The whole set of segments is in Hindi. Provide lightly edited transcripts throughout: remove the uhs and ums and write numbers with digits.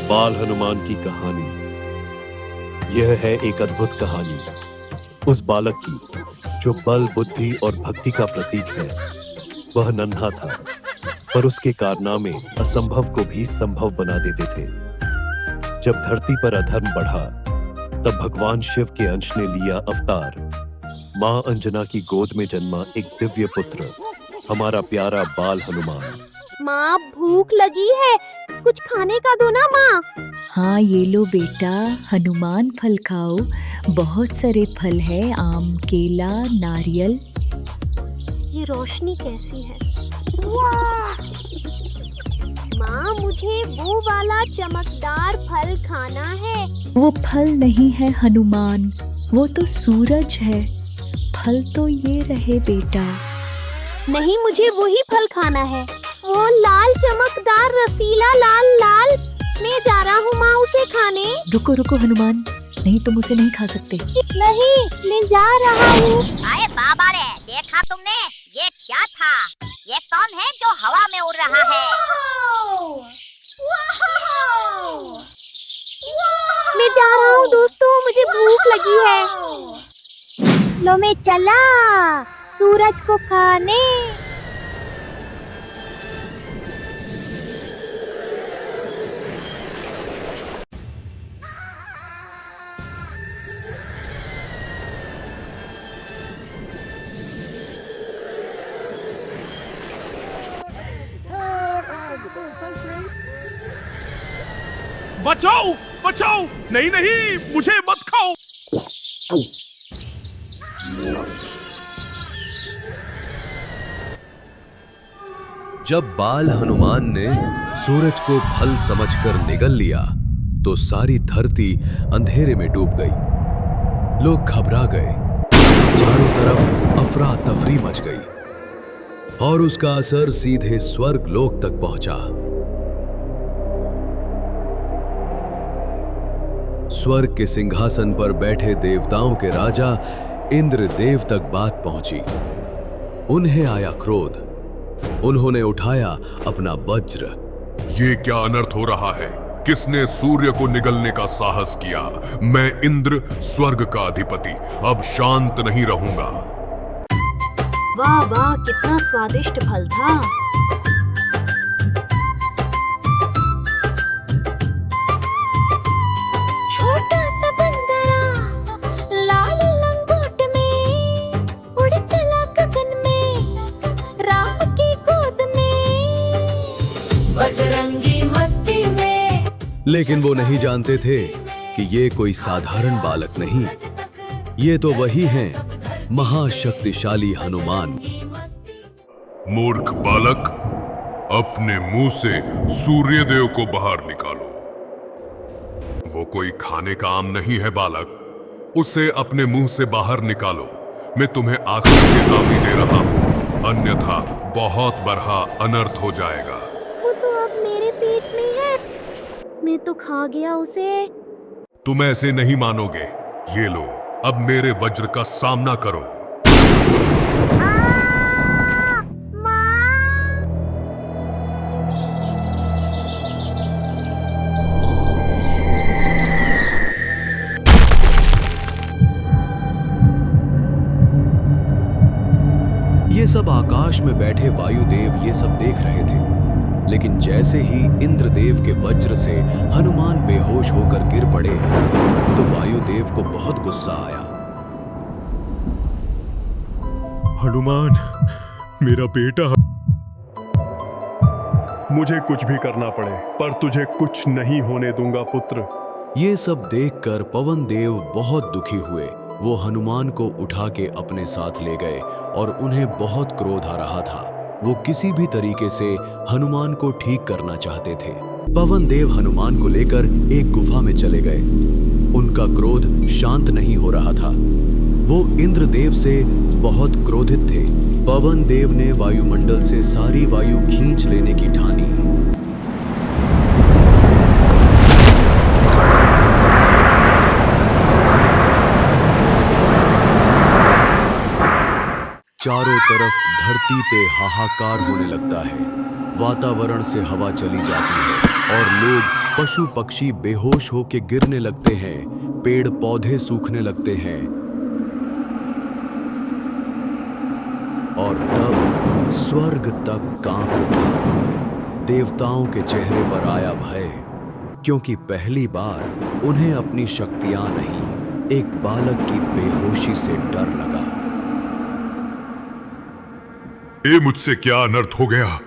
बाल हनुमान की कहानी। यह है एक अद्भुत कहानी उस बालक की जो बल, बुद्धि और भक्ति का प्रतीक है। वह नन्हा था, पर उसके कारनामे असंभव को भी संभव बना देते थे। जब धरती पर अधर्म बढ़ा, तब भगवान शिव के अंश ने लिया अवतार। मां अंजना की गोद में जन्मा एक दिव्य पुत्र, हमारा प्यारा बाल हनुमान। माँ, भूख लगी है, कुछ खाने का दो ना माँ। हाँ, ये लो बेटा, हनुमान फल खाओ। बहुत सारे फल है, आम, केला, नारियल। ये रोशनी कैसी है? माँ, मुझे वो वाला चमकदार फल खाना है। वो फल नहीं है हनुमान, वो तो सूरज है। फल तो ये रहे बेटा। नहीं, मुझे वही फल खाना है, वो लाल चमकदार रसीला लाल। मैं जा रहा हूँ माँ उसे खाने। रुको रुको हनुमान, नहीं तुम उसे नहीं खा सकते। नहीं, मैं जा रहा हूँ। अरे बाबा रे, देखा तुमने? ये क्या था? ये कौन है जो हवा में उड़ रहा है? मैं जा रहा हूँ दोस्तों, मुझे भूख लगी है। लो मैं चला सूरज को खाने। बचाओ बचाओ! नहीं नहीं, मुझे मत खाओ। जब बाल हनुमान ने सूरज को फल समझकर निगल लिया, तो सारी धरती अंधेरे में डूब गई। लोग घबरा गए, चारों तरफ अफरा तफरी मच गई और उसका असर सीधे स्वर्ग लोक तक पहुंचा। स्वर्ग के सिंहासन पर बैठे देवताओं के राजा इंद्रदेव तक बात पहुंची। उन्हें आया क्रोध। उन्होंने उठाया अपना वज्र। ये क्या अनर्थ हो रहा है? किसने सूर्य को निगलने का साहस किया? मैं इंद्र, स्वर्ग का अधिपति, अब शांत नहीं रहूंगा। वाह वाह, कितना स्वादिष्ट फल था। छोटा सा बंदरा लाल लंगोट में उड़ चला गगन में, राम की गोद में, बजरंगी मस्ती में। लेकिन वो नहीं जानते थे कि ये कोई साधारण बालक नहीं, ये तो वही हैं, महाशक्तिशाली हनुमान। मूर्ख बालक, अपने मुंह से सूर्यदेव को बाहर निकालो। वो कोई खाने का आम नहीं है बालक, उसे अपने मुंह से बाहर निकालो। मैं तुम्हें आखिरी चेतावनी दे रहा हूं, अन्यथा बहुत बड़ा अनर्थ हो जाएगा। वो तो अब मेरे पेट में है, मैं तो खा गया उसे। तुम ऐसे नहीं मानोगे। ये लो, अब मेरे वज्र का सामना करो। ये सब आकाश में बैठे वायुदेव ये सब देख रहे थे, लेकिन जैसे ही इंद्रदेव के वज्र से हनुमान बेहोश होकर गिर पड़े, तो वायुदेव को बहुत गुस्सा आया। हनुमान, मेरा बेटा, मुझे कुछ भी करना पड़े, पर तुझे कुछ नहीं होने दूंगा पुत्र। ये सब देखकर पवन देव बहुत दुखी हुए। वो हनुमान को उठा के अपने साथ ले गए और उन्हें बहुत क्रोध आ रहा था। वो किसी भी तरीके से हनुमान को ठीक करना चाहते थे। पवन देव हनुमान को लेकर एक गुफा में चले गए। उनका क्रोध शांत नहीं हो रहा था। वो इंद्रदेव से बहुत क्रोधित थे। पवन देव ने वायुमंडल से सारी वायु खींच लेने की ठानी। चारों तरफ धरती पे हाहाकार होने लगता है। वातावरण से हवा चली जाती है और लोग पशु पक्षी बेहोश होकर गिरने लगते हैं, पेड़ पौधे सूखने लगते हैं। और तब स्वर्ग तक कांप उठा। देवताओं के चेहरे पर आया भय, क्योंकि पहली बार उन्हें अपनी शक्तियां नहीं, एक बालक की बेहोशी से डर लगा। ये मुझसे क्या अनर्थ हो गया?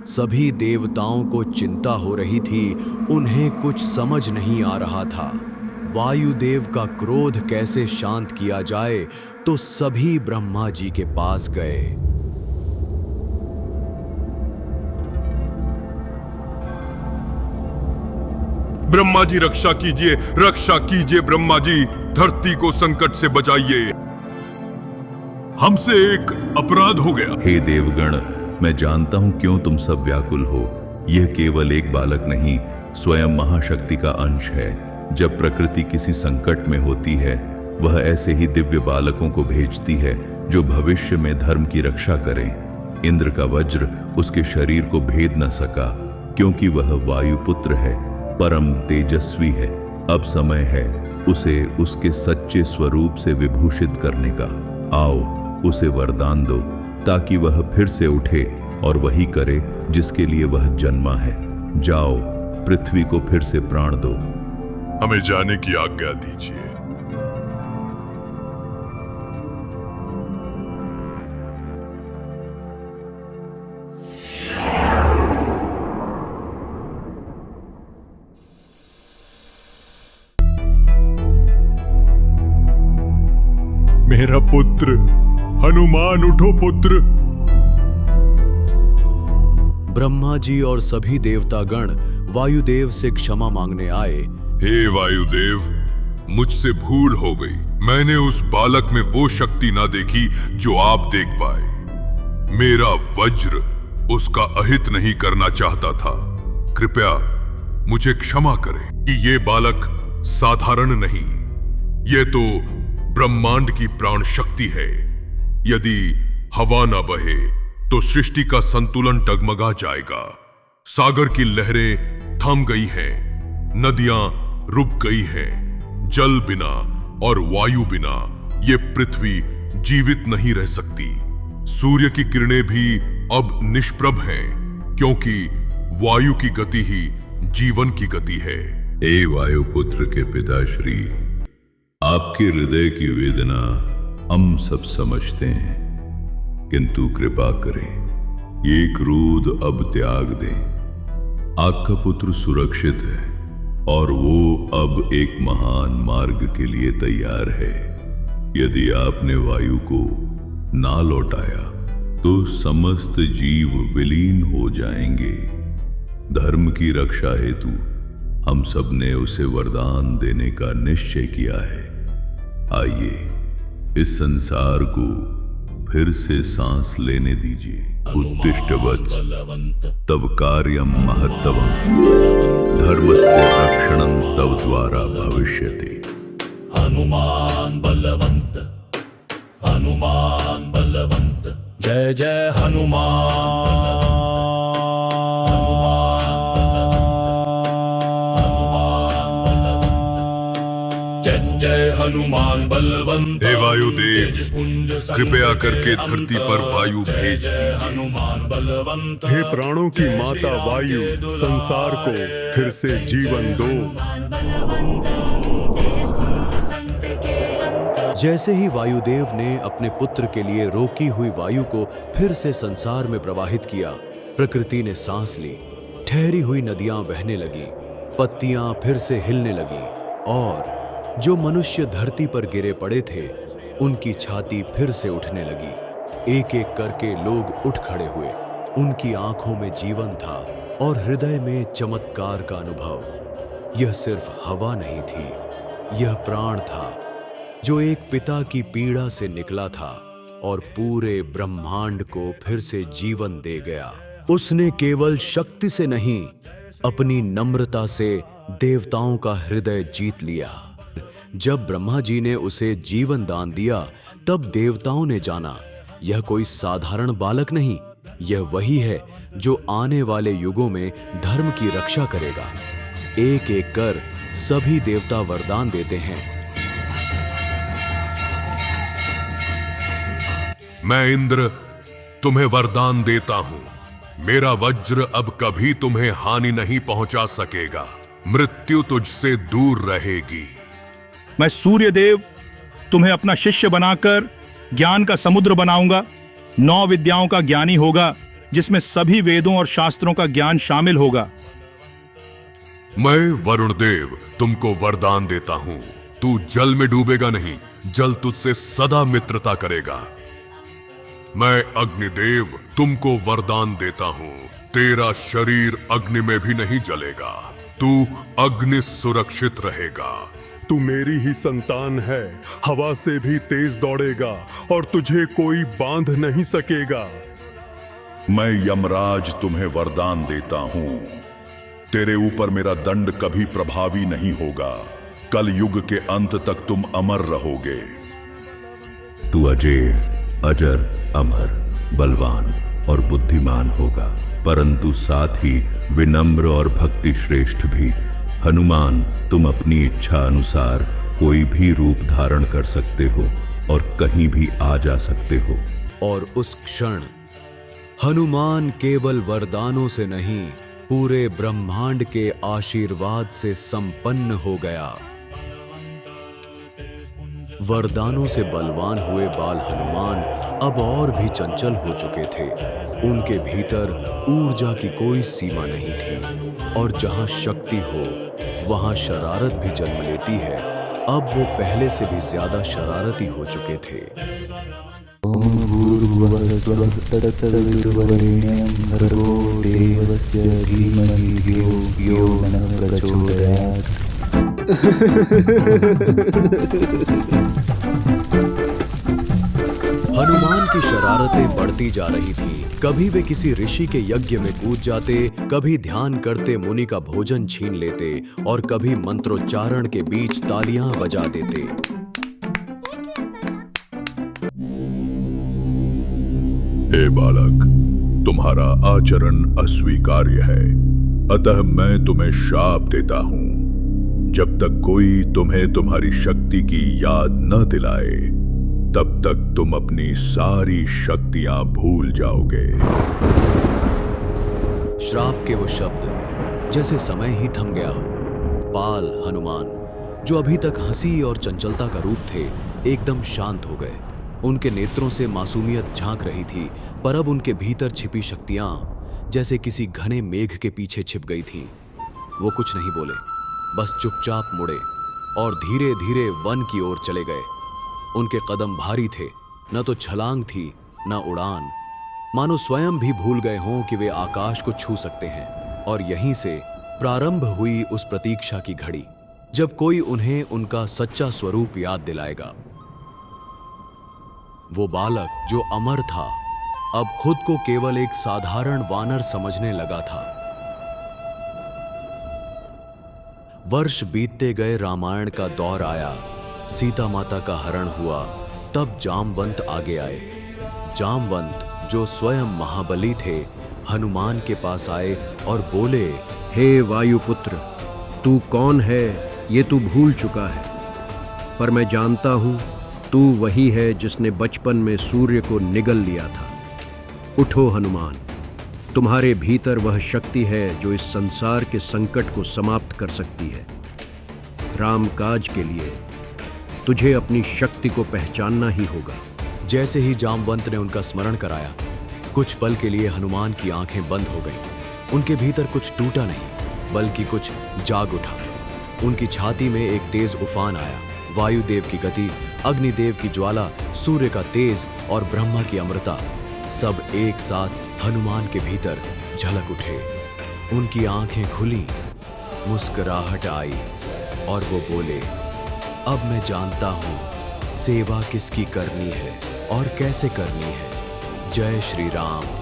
सभी देवताओं को चिंता हो रही थी, उन्हें कुछ समझ नहीं आ रहा था। वायुदेव का क्रोध कैसे शांत किया जाए, तो सभी ब्रह्मा जी के पास गए। ब्रह्मा जी रक्षा कीजिए ब्रह्मा जी, धरती को संकट से बचाइए, हमसे एक अपराध हो गया। हे देवगण, मैं जानता हूं क्यों तुम सब व्याकुल हो। यह केवल एक बालक नहीं, स्वयं महाशक्ति का अंश है। जब प्रकृति किसी संकट में होती है, वह ऐसे ही दिव्य बालकों को भेजती है जो भविष्य में धर्म की रक्षा करें। इंद्र का वज्र उसके शरीर को भेद न सका, क्योंकि वह वायुपुत्र है, परम तेजस्वी है। अब समय है उसे उसके सच्चे स्वरूप से विभूषित करने का। आओ, उसे वरदान दो, ताकि वह फिर से उठे और वही करे जिसके लिए वह जन्मा है। जाओ, पृथ्वी को फिर से प्राण दो। हमें जाने की आज्ञा दीजिए। मेरा पुत्र हनुमान, उठो पुत्र। ब्रह्मा जी और सभी देवतागण वायुदेव से क्षमा मांगने आए। हे वायुदेव, मुझसे भूल हो गई। मैंने उस बालक में वो शक्ति ना देखी जो आप देख पाए। मेरा वज्र उसका अहित नहीं करना चाहता था। कृपया मुझे क्षमा करें कि ये बालक साधारण नहीं, ये तो ब्रह्मांड की प्राण शक्ति है। यदि हवा न बहे तो सृष्टि का संतुलन डगमगा जाएगा। सागर की लहरें थम गई हैं, नदियां रुक गई हैं। जल बिना और वायु बिना ये पृथ्वी जीवित नहीं रह सकती। सूर्य की किरणें भी अब निष्प्रभ हैं, क्योंकि वायु की गति ही जीवन की गति है। हे वायुपुत्र के पिताश्री, आपके हृदय की वेदना हम सब समझते हैं, किंतु कृपा करें, ये क्रोध अब त्याग दें। आपका पुत्र सुरक्षित है और वो अब एक महान मार्ग के लिए तैयार है। यदि आपने वायु को ना लौटाया तो समस्त जीव विलीन हो जाएंगे। धर्म की रक्षा हेतु हम सब ने उसे वरदान देने का निश्चय किया है। आइए, इस संसार को फिर से सांस लेने दीजिए। उत्तिष्ठ वत्स, तव कार्यम महत्तवम, धर्मस्य रक्षणं तव द्वारा भविष्यति। हनुमान बलवंत, हनुमान बलवंत, जय जय हनुमान। जय हनुमान बलवंत। हे वायुदेव, कृपया करके धरती पर वायु भेज दीजिए। हनुमान बलवंत। हे प्राणों की माता वायु, संसार को फिर से जीवन दो। जैसे ही वायुदेव ने अपने पुत्र के लिए रोकी हुई वायु को फिर से संसार में प्रवाहित किया, प्रकृति ने सांस ली। ठहरी हुई नदियां बहने लगी, पत्तियां फिर से हिलने लगी और जो मनुष्य धरती पर गिरे पड़े थे, उनकी छाती फिर से उठने लगी। एक एक करके लोग उठ खड़े हुए। उनकी आंखों में जीवन था और हृदय में चमत्कार का अनुभव। यह सिर्फ हवा नहीं थी, यह प्राण था जो एक पिता की पीड़ा से निकला था और पूरे ब्रह्मांड को फिर से जीवन दे गया। उसने केवल शक्ति से नहीं, अपनी नम्रता से देवताओं का हृदय जीत लिया। जब ब्रह्मा जी ने उसे जीवन दान दिया, तब देवताओं ने जाना, यह कोई साधारण बालक नहीं, यह वही है जो आने वाले युगों में धर्म की रक्षा करेगा। एक एक कर सभी देवता वरदान देते हैं। मैं इंद्र तुम्हें वरदान देता हूं, मेरा वज्र अब कभी तुम्हें हानि नहीं पहुंचा सकेगा, मृत्यु तुझसे दूर रहेगी। मैं सूर्यदेव तुम्हें अपना शिष्य बनाकर ज्ञान का समुद्र बनाऊंगा। 9 विद्याओं का ज्ञानी होगा, जिसमें सभी वेदों और शास्त्रों का ज्ञान शामिल होगा। मैं वरुण देव तुमको वरदान देता हूं, तू जल में डूबेगा नहीं, जल तुझसे सदा मित्रता करेगा। मैं अग्निदेव तुमको वरदान देता हूं, तेरा शरीर अग्नि में भी नहीं जलेगा, तू अग्नि सुरक्षित रहेगा। तू मेरी ही संतान है, हवा से भी तेज दौड़ेगा और तुझे कोई बांध नहीं सकेगा। मैं यमराज तुम्हें वरदान देता हूं, तेरे ऊपर मेरा दंड कभी प्रभावी नहीं होगा, कल युग के अंत तक तुम अमर रहोगे। तू अजय, अजर, अमर, बलवान और बुद्धिमान होगा, परंतु साथ ही विनम्र और भक्ति श्रेष्ठ भी। हनुमान, तुम अपनी इच्छा अनुसार कोई भी रूप धारण कर सकते हो और कहीं भी आ जा सकते हो। और उस क्षण हनुमान केवल वरदानों से नहीं, पूरे ब्रह्मांड के आशीर्वाद से संपन्न हो गया। वरदानों से बलवान हुए बाल हनुमान अब और भी चंचल हो चुके थे। उनके भीतर ऊर्जा की कोई सीमा नहीं थी और जहां शक्ति हो वहां शरारत भी जन्म लेती है। अब वो पहले से भी ज्यादा शरारती हो चुके थे। हनुमान की शरारतें बढ़ती जा रही थी। कभी वे किसी ऋषि के यज्ञ में कूद जाते, कभी ध्यान करते मुनि का भोजन छीन लेते और कभी मंत्रोच्चारण के बीच तालियां बजा देते। हे बालक, तुम्हारा आचरण अस्वीकार्य है, अतः मैं तुम्हें शाप देता हूं। जब तक कोई तुम्हें तुम्हारी शक्ति की याद न दिलाए, तब तक तुम अपनी सारी शक्तियां भूल जाओगे। श्राप के वो शब्द जैसे समय ही थम गया हो। बाल हनुमान, जो अभी तक हंसी और चंचलता का रूप थे, एकदम शांत हो गए। उनके नेत्रों से मासूमियत झांक रही थी, पर अब उनके भीतर छिपी शक्तियां जैसे किसी घने मेघ के पीछे छिप गई थीं। वो कुछ नहीं बोले, बस चुपचाप मुड़े और धीरे धीरे वन की ओर चले गए। उनके कदम भारी थे, न तो छलांग थी न उड़ान, मानो स्वयं भी भूल गए हों कि वे आकाश को छू सकते हैं। और यहीं से प्रारंभ हुई उस प्रतीक्षा की घड़ी, जब कोई उन्हें उनका सच्चा स्वरूप याद दिलाएगा। वो बालक जो अमर था, अब खुद को केवल एक साधारण वानर समझने लगा था। वर्ष बीतते गए, रामायण का दौर आया, सीता माता का हरण हुआ। तब जामवंत आगे आए। जामवंत, जो स्वयं महाबली थे, हनुमान के पास आए और बोले, हे वायुपुत्र, तू कौन है ये तू भूल चुका है, पर मैं जानता हूं तू वही है जिसने बचपन में सूर्य को निगल लिया था। उठो हनुमान, तुम्हारे भीतर वह शक्ति है जो इस संसार के संकट को समाप्त कर सकती है। राम काज के लिए तुझे अपनी शक्ति को पहचानना ही होगा। जैसे ही जामवंत ने उनका स्मरण कराया, कुछ पल के लिए हनुमान की आंखें बंद हो गईं। उनके भीतर कुछ टूटा नहीं, बल्कि कुछ जाग उठा। उनकी छाती में एक तेज उफान आया। वायुदेव की गति, अग्निदेव की ज्वाला, सूर्य का तेज और ब्रह्मा की अमृता, सब एक साथ हनुमान के भीतर झलक उठे। उनकी आंखें खुली, मुस्कुराहट आई और वो बोले, अब मैं जानता हूं सेवा किसकी करनी है और कैसे करनी है। जय श्री राम।